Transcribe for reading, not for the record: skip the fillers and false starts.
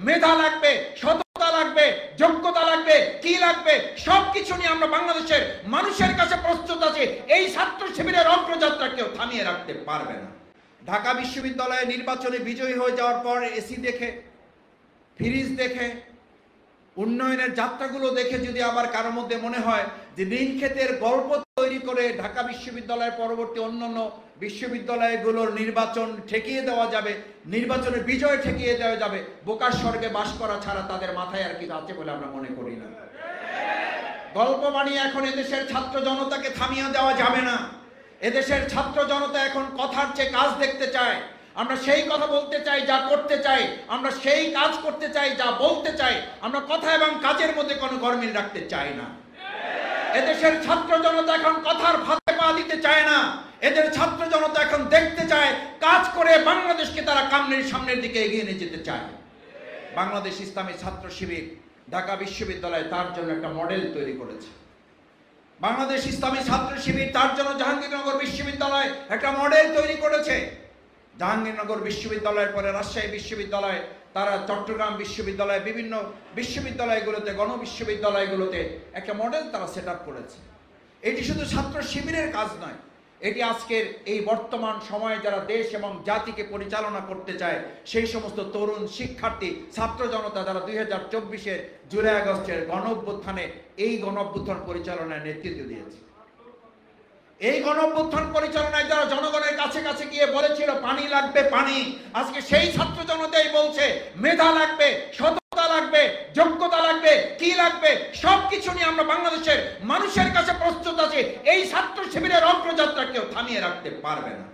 মেধা লাগবে, সততা লাগবে, যোগ্যতা লাগবে, কি লাগবে সবকিছু নিয়ে আমরা বাংলাদেশের মানুষের কাছে প্রস্তুত আছি। এই ছাত্র শিবিরের অগ্রযাত্রা কেউ থামিয়ে রাখতে পারবে না। ঢাকা বিশ্ববিদ্যালয়ে নির্বাচনে বিজয়ী হয়ে যাওয়ার পর এসি দেখে, ফ্রিজ দেখে, উন্নয়নের যাত্রাগুলো দেখে যদি আবার কারোর মধ্যে মনে হয় যে নীলক্ষেতের গল্প তৈরি করে ঢাকা বিশ্ববিদ্যালয়ের পরবর্তী অন্যান্য বিশ্ববিদ্যালয়গুলোর নির্বাচন ঠেকিয়ে দেওয়া যাবে, নির্বাচনের বিজয় ঠেকিয়ে দেওয়া যাবে, বোকার স্বর্গে বাস করা ছাড়া তাদের মাথায় আর কিছু আছে বলে আমরা মনে করি না। গল্প বানিয়ে এখন এদেশের ছাত্র জনতাকে থামিয়ে দেওয়া যাবে না। এদেশের ছাত্র জনতা এখন কথার চেয়ে কাজ দেখতে চায়। আমরা সেই কথা বলতে চাই যা করতে চাই, আমরা সেই কাজ করতে চাই যা বলতে চাই। আমরা কথা এবং কাজের মধ্যে কোনো গরমিল রাখতে চাই না। এদেশের ছাত্র জনতা এখন কথার ফাঁদে পা দিতে চায় না। এদের ছাত্র জনতা এখন দেখতে চায়, কাজ করে বাংলাদেশকে তারা সামনের দিকে এগিয়ে নিয়ে যেতে চায়। বাংলাদেশ ইসলামী ছাত্র শিবির ঢাকা বিশ্ববিদ্যালয়ে তার জন্য একটা মডেল তৈরি করেছে। বাংলাদেশ ইসলামী ছাত্র শিবির তার জন্য জাহাঙ্গীরনগর বিশ্ববিদ্যালয় একটা মডেল তৈরি করেছে। জাহাঙ্গীরনগর বিশ্ববিদ্যালয়ের পরে রাজশাহী বিশ্ববিদ্যালয়, তারা চট্টগ্রাম বিশ্ববিদ্যালয়, বিভিন্ন বিশ্ববিদ্যালয়গুলোতে, গণবিশ্ববিদ্যালয়গুলোতে একটা মডেল তারা সেট আপ করেছে। এটি শুধু ছাত্র শিবিরের কাজ নয়, এটি আজকের এই বর্তমান সময়ে যারা দেশ এবং জাতিকে পরিচালনা করতে চায় সেই সমস্ত তরুণ শিক্ষার্থী ছাত্র জনতা যারা 2024-এর জুলাই আগস্টের গণঅভ্যুত্থানে এই গণঅভ্যুত্থান পরিচালনায় নেতৃত্ব দিয়েছে। এই গণঅভ্যুত্থান পরিচালনায় যারা জনগণের কাছে কাছে গিয়ে বলেছিল পানি লাগবে পানি, আজকে সেই ছাত্র জনতাই বলছে মেধা লাগবে, সততা লাগবে, যোগ্যতা লাগবে, কি লাগবে সবকিছু নিয়ে আমরা বাংলাদেশের মানুষের কাছে প্রস্তুত আছি। এই ছাত্র শিবিরের অগ্রযাত্রা কেউ থামিয়ে রাখতে পারবে না।